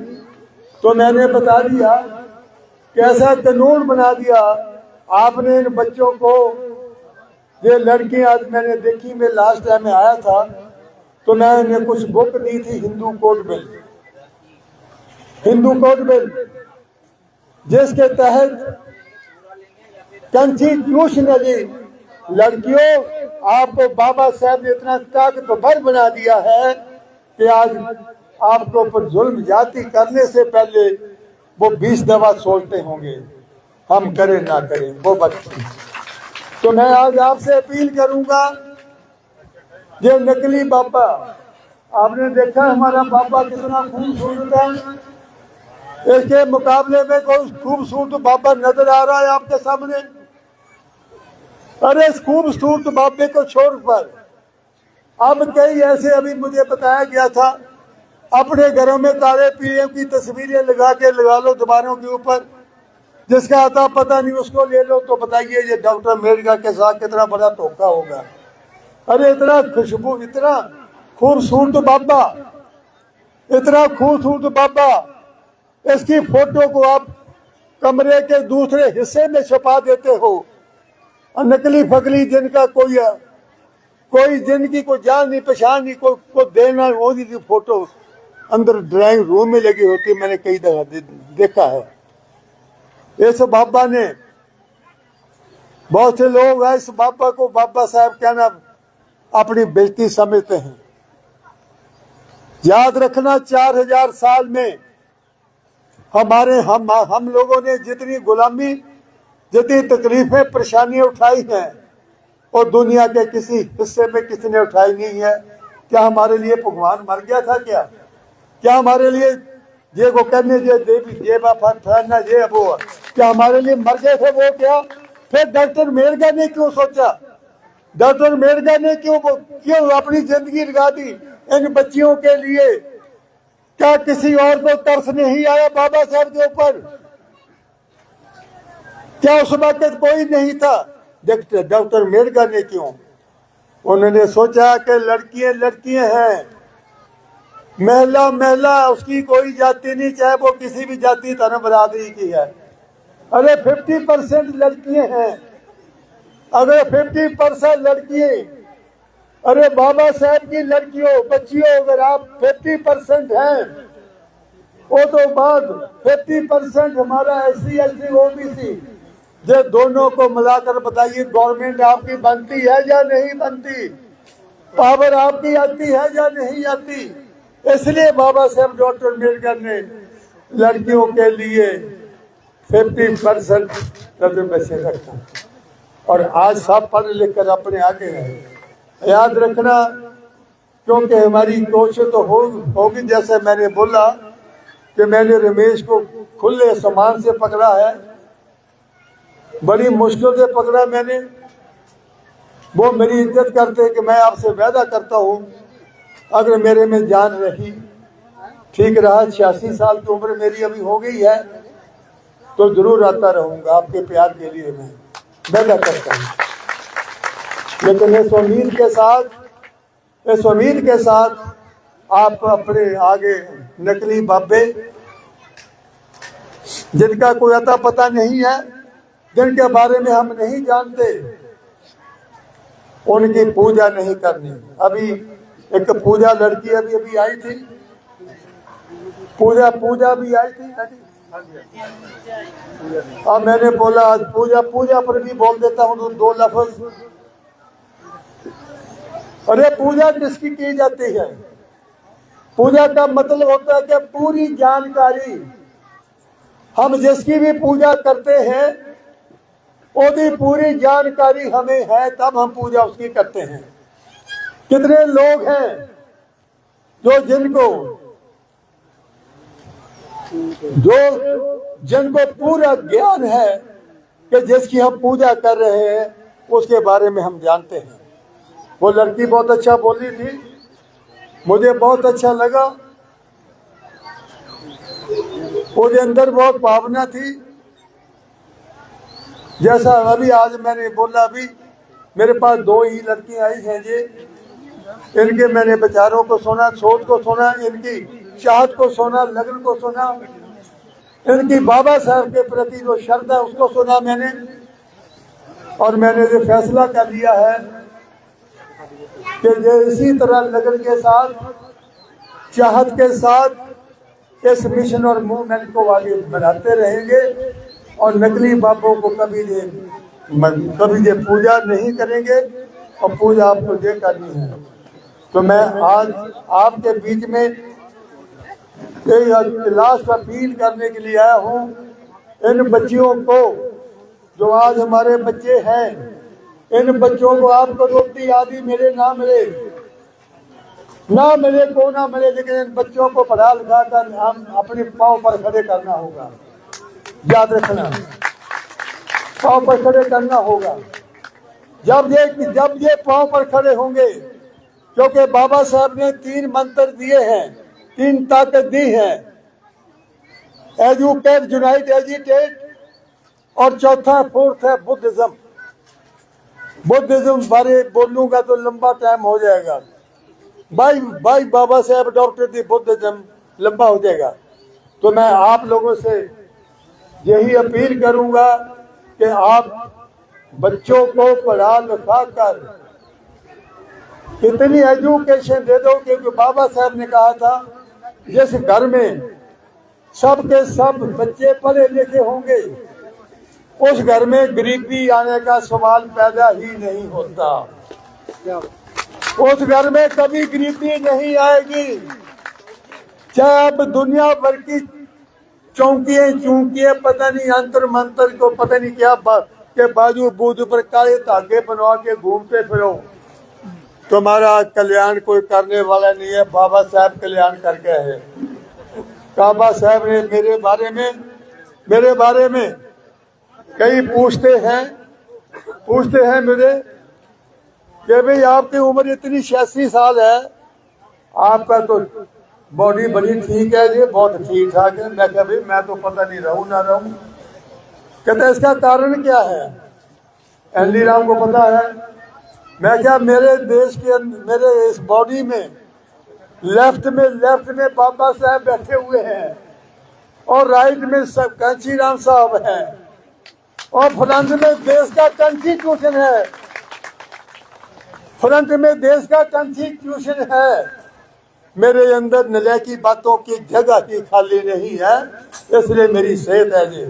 तो मैंने बता दिया कि ऐसा कानून बना दिया आपने इन बच्चों को। ये लड़की आज मैंने देखी, मैं लास्ट टाइम में आया था तो मैंने कुछ बुक दी थी, हिंदू कोड बिल, जिसके तहत कॉन्स्टिट्यूशनली लड़कियों आपको बाबा साहब ने इतना ताकतवर बना दिया है कि आज आपको ऊपर जुल्म जाति करने से पहले वो 20 दफा सोचते होंगे, हम करें ना करें वो बच्चे। तो मैं आज आपसे अपील करूंगा, ये नकली बाबा, आपने देखा हमारा बाबा कितना खूबसूरत है, इसके मुकाबले में कोई खूबसूरत बाबा नजर आ रहा है आपके सामने? अरे इस खूबसूरत बाबे को छोड़ पर अब कई ऐसे, अभी मुझे बताया गया था, अपने घरों में तारे पीएम की तस्वीरें लगा लो दीवारों के ऊपर, जिसका आता पता नहीं उसको ले लो। तो बताइए ये डॉक्टर अम्बेडकर के साथ कितना बड़ा धोखा होगा। अरे इतना खुशबू, इतना खूबसूरत बाबा, इतना खूबसूरत बाबा, इसकी फोटो को आप कमरे के दूसरे हिस्से में छुपा देते हो। नकली फकली जिनका कोई जिनकी कोई जान नहीं पहचान नहीं, को देना वो की फोटो अंदर ड्राइंग रूम में लगी होती, मैंने कई दफा देखा है। इस बाबा ने, बहुत से लोग हैं इस बाबा को बाबा साहब कहना अपनी बेइज्जती समझते हैं। याद रखना 4000 साल में हम लोगों ने जितनी गुलामी, जितनी तकलीफें परेशानियां उठाई हैं, और दुनिया के किसी हिस्से में किसी ने उठाई नहीं है। क्या हमारे लिए भगवान मर गया था? क्या हमारे लिए ये को करने ये देवी ये फैलना ये वो, क्या हमारे लिए मर गए थे वो? क्या फिर डॉक्टर अम्बेडकर ने क्यों सोचा? डॉक्टर अम्बेडकर ने क्यों अपनी जिंदगी लगा दी इन बच्चियों के लिए? क्या किसी और को तरस नहीं आया बाबा साहब के ऊपर? क्या उस वक्त कोई नहीं था? डॉक्टर अम्बेडकर ने क्यों? उन्होंने सोचा कि लड़कियां हैं, महिला उसकी कोई जाति नहीं, चाहे वो किसी भी जाति धर्म बरादरी की है। अरे 50% लड़कियां हैं, अगर 50% लड़कियां, अरे बाबा साहब की लड़कियों बच्चियों, अगर आप 50% हैं, वो तो बाद 50% हमारा SC ST OBC, ये दोनों को मिलाकर बताइए गवर्नमेंट आपकी बनती है या नहीं बनती? पावर आपकी आती है या नहीं आती? इसलिए बाबा साहब डॉक्टर अम्बेडकर ने लड़कियों के लिए 50% रिजर्वेशन रखा, और आज सब पढ़ लिख कर अपने आगे हैं। याद रखना, क्योंकि हमारी कोशिश तो होगी, जैसे मैंने बोला कि मैंने रमेश को खुले सामान से पकड़ा है, बड़ी मुश्किल से पकड़ा मैंने। वो मेरी इज्जत करते कि मैं आपसे वादा करता हूँ, अगर मेरे में जान रही, ठीक रहा, 86 साल की उम्र मेरी अभी हो गई है, तो जरूर आता रहूंगा आपके प्यार के लिए, मैं वादा करता हूँ। लेकिन इस उम्मीद के साथ आप अपने आगे नकली बाबे जिनका कोई अता पता नहीं है, जिनके बारे में हम नहीं जानते, उनकी पूजा नहीं करनी। अभी एक पूजा लड़की अभी आई थी, पूजा भी आई थी। अब मैंने बोला आज पूजा पर भी बोल देता हूँ 2 लफ्ज। अरे पूजा किसकी की जाती है? पूजा का मतलब होता है कि पूरी जानकारी, हम जिसकी भी पूजा करते हैं उसकी पूरी जानकारी हमें है, तब हम पूजा उसकी करते हैं। कितने लोग हैं जिनको पूरा ज्ञान है कि जिसकी हम पूजा कर रहे हैं उसके बारे में हम जानते हैं। वो लड़की बहुत अच्छा बोली थी, मुझे बहुत अच्छा लगा, उसके अंदर बहुत भावना थी। जैसा अभी आज मैंने बोला, अभी मेरे पास 2 ही लड़कियां आई हैं जी, इनके मैंने विचारों को सुना, सोच को सुना, इनकी चाहत को सुना, लगन को सुना, इनकी बाबा साहब के प्रति जो श्रद्धा उसको सुना मैंने। और मैंने ये फैसला कर लिया है कि ये इसी तरह लगन के साथ, चाहत के साथ इस मिशन और मूवमेंट को आगे बढ़ाते रहेंगे और नकली बाबों को कभी ये पूजा नहीं करेंगे और पूजा आपको ये करनी है। तो मैं आज आपके बीच में लास्ट अपील करने के लिए आया हूँ। इन बच्चियों को, जो आज हमारे बच्चे हैं, इन बच्चों को आपको रोटी आदि मिले ना मिले, लेकिन इन बच्चों को पढ़ा लिखा कर हम अपने पाँव पर खड़े करना होगा। याद रखना, पाँव पर खड़े करना होगा। जब ये पाँव पर खड़े होंगे, क्योंकि बाबा साहब ने 3 मंत्र दिए हैं, 3 ताकत दी है, एजुकेट, यूनाइट, एजिटेट, और चौथा 4th है बुद्धिज्म। बुद्धिज्म बारे बोलूंगा तो लंबा टाइम हो जाएगा। बाई बाबा साहब अडॉप्टेड द बुद्धिज्म, लंबा हो जाएगा। तो मैं आप लोगों से यही अपील करूंगा कि आप बच्चों को पढ़ा लिखा कर इतनी एजुकेशन दे दो, क्योंकि बाबा साहब ने कहा था जिस घर में सब के सब बच्चे पढ़े लिखे होंगे उस घर में गरीबी आने का सवाल पैदा ही नहीं होता। उस घर में कभी गरीबी नहीं आएगी। चाहे अब दुनिया भर की चौंकियां पता नहीं अंतर मंत्र को पता नहीं क्या के बाजू बूझ पर काले धागे बनवा के घूमते फिरो, तुम्हारा कल्याण कोई करने वाला नहीं है। बाबा साहब कल्याण करके है। बाबा साहब ने मेरे बारे में कई पूछते हैं मुझे कि भाई आपकी उम्र इतनी 86 साल है, आपका तो बॉडी बड़ी ठीक है जी, बहुत ठीक ठाक है। मैं कहा भाई मैं तो पता नहीं रहूं ना रहूं। कहते इसका कारण क्या है? एनडी राम को पता है। मैं क्या, मेरे देश के मेरे इस बॉडी में लेफ्ट में बाबा साहब बैठे हुए हैं और राइट में सब कांची राम साहब हैं और फ्रंट में देश का कॉन्स्टिट्यूशन है। फ्रंट में देश का कॉन्स्टिट्यूशन है। मेरे अंदर नलायकी बातों की जगह ही खाली नहीं है, इसलिए मेरी सेहत है जी।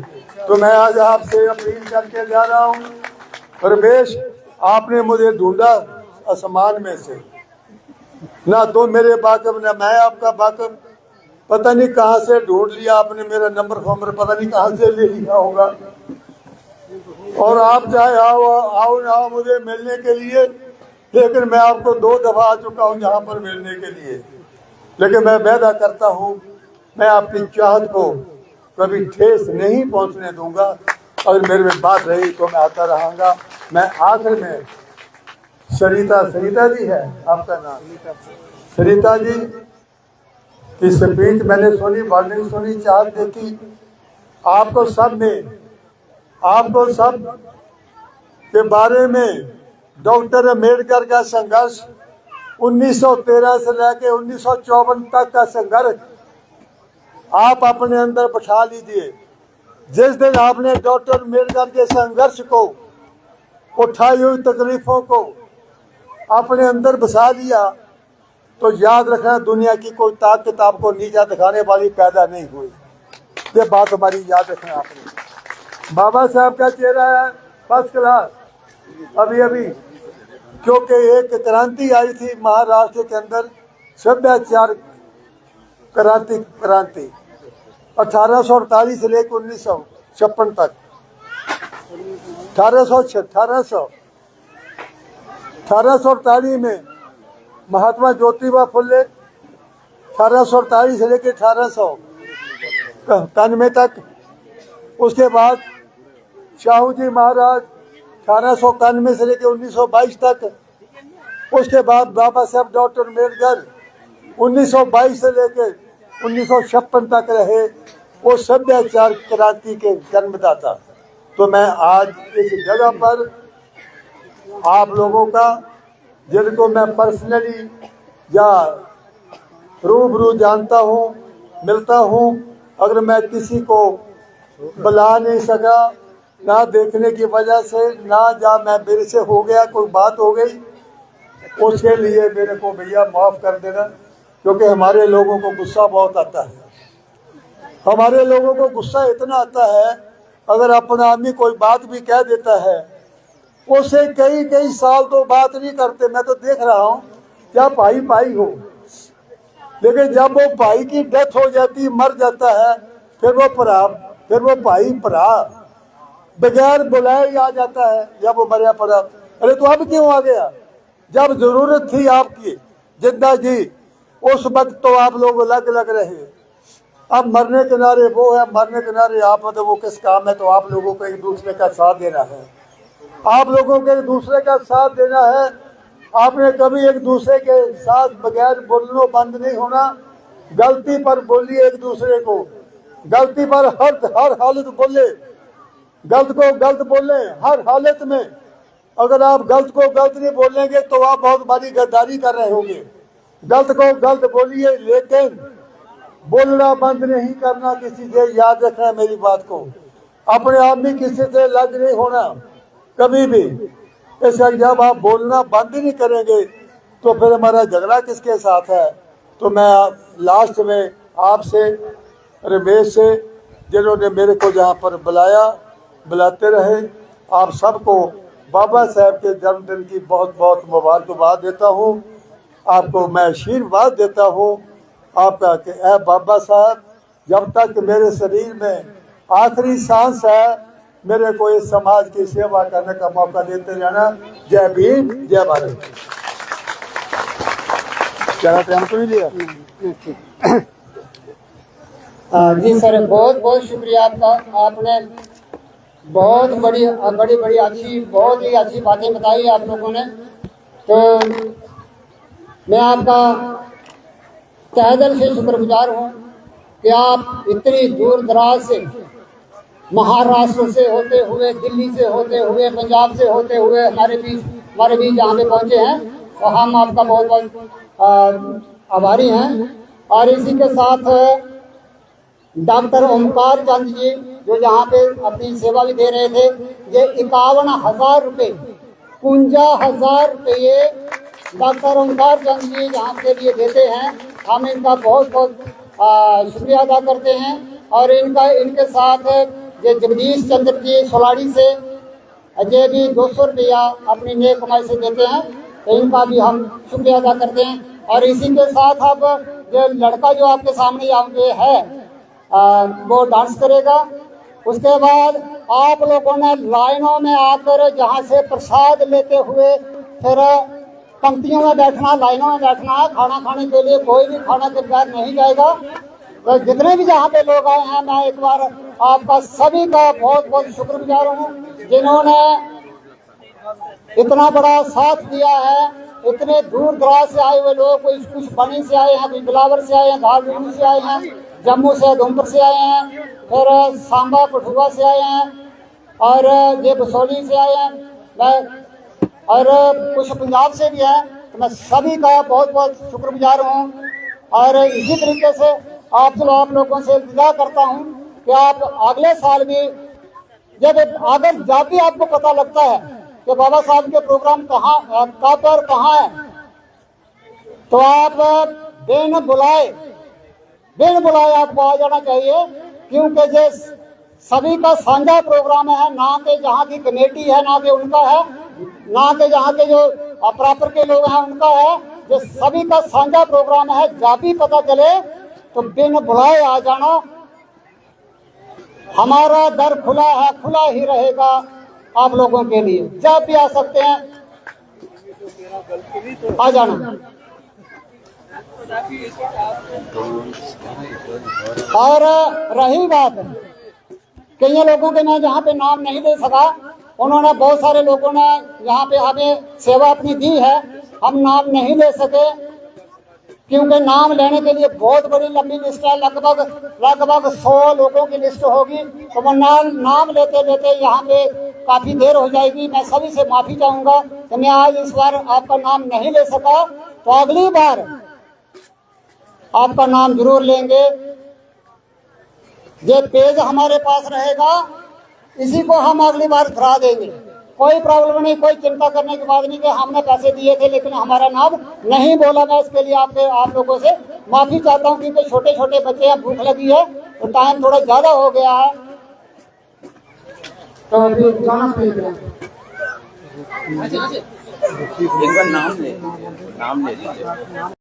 तो मैं आज आपसे अपील करके जा रहा हूँ, परवेश आपने मुझे ढूंढा आसमान में से, ना तो मेरे वाकफ ना मैं आपका वाकफ, पता नहीं कहाँ से ढूंढ लिया आपने मेरा नंबर पता नहीं कहाँ से ले लिया होगा। और आप चाहे आओ ना आओ मुझे मिलने के लिए, लेकिन मैं आपको 2 दफा आ चुका हूँ यहाँ पर मिलने के लिए। लेकिन मैं वादा करता हूँ मैं आपकी चाहत को कभी ठेस नहीं पहुँचने दूंगा। अगर मेरे में बात रही तो मैं आता रहूँगा। मैं आखिर में सरिता जी है आपका नाम, सरिता जी की स्पीच मैंने सुनी, वार्निंग सुनी, चाहत देखी, आपको सब के बारे में डॉक्टर अम्बेडकर का संघर्ष 1913 से लेकर 1954 तक का संघर्ष आप अपने अंदर बैठा लीजिए। जिस दिन आपने डॉक्टर अम्बेडकर के संघर्ष को, उठाई हुई तकलीफों को अपने अंदर बसा लिया, तो याद रखना दुनिया की कोई ताकत आपको नीचा दिखाने वाली पैदा नहीं हुई। ये बात हमारी याद रखना आपने। बाबा साहब का चेहरा है फर्स्ट क्लास। अभी क्योंकि एक क्रांति आई थी महाराष्ट्र के अंदर, सभ्याचार क्रांति 1848 से लेकर 1956 तक। 1848 में महात्मा ज्योतिबा फुले 1848 से लेकर 1891 तक। उसके बाद शाहू जी महाराज 1891 से लेकर 1922 तक। उसके बाद बाबा साहब डॉक्टर अम्बेडकर 1922 से लेकर 1956 तक रहे। वो सभ्याचार क्रांति के जन्मदाता। तो मैं आज इस जगह पर आप लोगों का, जिनको मैं पर्सनली या रूबरू जानता हूँ, मिलता हूँ, अगर मैं किसी को बुला नहीं सका, ना देखने की वजह से, ना मैं मेरे से हो गया, कोई बात हो गई, उसके लिए मेरे को भैया माफ़ कर देना। क्योंकि हमारे लोगों को गुस्सा बहुत आता है। हमारे लोगों को गुस्सा इतना आता है, अगर अपना आदमी कोई बात भी कह देता है, उससे कई साल तो बात नहीं करते। मैं तो देख रहा हूँ, क्या भाई हो, लेकिन जब वो भाई की डेथ हो जाती, मर जाता है, फिर वो भाई बगैर बुलाए आ जाता है। जब वो मरिया पड़ा, अरे तो अब क्यों आ गया? जब जरूरत थी आपकी जिंदा जी, उस वक्त तो आप लोग अलग रहे। अब मरने किनारे वो है, मरने किनारे आप, तो वो किस काम है? तो आप लोगों को एक दूसरे का साथ देना है। आप लोगों को एक दूसरे का साथ देना है। आपने कभी एक दूसरे के साथ बगैर बोलना बंद नहीं होना। गलती पर बोलिए एक दूसरे को, गलती पर हर हालत बोले, गलत को गलत बोले हर हालत में। अगर आप गलत को गलत नहीं बोलेंगे तो आप बहुत बड़ी गद्दारी कर रहे होंगे। गलत को गलत बोलिए, लेकिन बोलना बंद नहीं करना किसी से। याद रखना मेरी बात को। अपने आप में किसी से लग नहीं होना कभी भी। ऐसा जब आप बोलना बंद नहीं करेंगे तो फिर हमारा झगड़ा किसके साथ है? तो मैं लास्ट में आपसे, रमेश से, जिन्होंने मेरे को जहाँ पर बुलाते रहे, आप सबको बाबा साहब के जन्मदिन की बहुत बहुत मुबारकबाद देता हूँ। आपको मैं आशीर्वाद देता हूँ आपका कि ऐ बाबा साहब, जब तक मेरे शरीर में आखिरी सांस है, मेरे को इस समाज की सेवा करने का मौका देते रहना। जय भीम, जय भारत। क्या टाइम तो नहीं लिया? जी सर, बहुत बहुत शुक्रिया आपका। आपने बहुत बड़ी अच्छी, बहुत ही अच्छी बातें बताई आप लोगों ने। तो मैं आपका तहे दिल से शुक्रगुजार हूँ कि आप इतनी दूर दराज से, महाराष्ट्र से होते हुए, दिल्ली से होते हुए, पंजाब से होते हुए हमारे बीच यहाँ पे पहुँचे हैं, और हम आपका बहुत बहुत आभारी हैं। और इसी के साथ डॉक्टर ओमकार चंद जी, जो यहाँ पे अपनी सेवा भी दे रहे थे, ये 51,000 रुपये, 51,000 रुपये डॉक्टर ओमकार चंद जी यहाँ के लिए देते हैं। हम इनका बहुत बहुत शुक्रिया अदा करते हैं। और इनके साथ ये जगदीश चंद्र जी सोलाड़ी से ये भी 200 रुपया अपनी नेक कमाई से देते हैं, तो इनका भी हम शुक्रिया अदा करते हैं। और इसी के साथ अब ये लड़का जो आपके सामने यहाँ पे है, वो डांस करेगा। उसके बाद आप लोगों ने लाइनों में आकर जहाँ से प्रसाद लेते हुए फिर पंक्तियों में बैठना, लाइनों में बैठना। खाना खाने के लिए कोई भी खाना के बगैर नहीं जाएगा। तो जितने भी जहाँ पे लोग आए हैं, मैं एक बार आपका सभी का बहुत बहुत शुक्रगुजार हूँ, जिन्होंने इतना बड़ा साथ दिया है। इतने दूर दराज से आए हुए लोग, कोई कुछ बनी से आए हैं, कोई बिलावर से आए हैं, धारगुड़ी से आए हैं, जम्मू से, उधमपुर से आए हैं, फिर सांबा कठुआ से आए हैं और ये बसोली से आए हैं, मैं और कुछ पंजाब से भी हैं। तो मैं सभी का बहुत बहुत शुक्रगुजार हूँ और इसी तरीके से आप लोगों से विदा करता हूँ कि आप अगले साल भी जब भी आपको पता लगता है कि बाबा साहब के प्रोग्राम कब और कहाँ है, तो आप बिन बुलाए आपको आ जाना चाहिए, क्योंकि जो सभी का साझा प्रोग्राम है, ना कि जहाँ की कमेटी है ना कि उनका है, ना कि जहाँ के जो प्रॉपर के लोग हैं उनका है, जो सभी का साझा प्रोग्राम है। जब भी पता चले तो बिन बुलाए आ जाना। हमारा दर खुला है, खुला ही रहेगा आप लोगों के लिए, जब भी आ सकते हैं आ जाना। और रही बात कई लोगों के मैं जहाँ पे नाम नहीं दे सका, उन्होंने बहुत सारे लोगों ने यहाँ पे हमें सेवा अपनी दी है, हम नाम नहीं ले सके क्योंकि नाम लेने के लिए बहुत बड़ी लंबी लिस्ट है, लगभग 100 लोगों की लिस्ट होगी। तो वो नाम लेते लेते यहाँ पे काफी देर हो जाएगी। मैं सभी से माफी चाहूंगा कि मैं आज इस बार आपका नाम नहीं ले सका, तो अगली बार आपका नाम जरूर लेंगे। ये पेज हमारे पास रहेगा, इसी को हम अगली बार धरा देंगे, कोई प्रॉब्लम नहीं, कोई चिंता करने की बात नहीं कि हमने पैसे दिए थे लेकिन हमारा नाम नहीं बोला। मैं इसके लिए आप लोगों से माफी चाहता हूँ, क्योंकि छोटे छोटे बच्चे हैं, भूख लगी है, तो टाइम थोड़ा ज्यादा हो गया है। तो अभी जाना पड़ेगा। एक बार नाम ले लीजिए।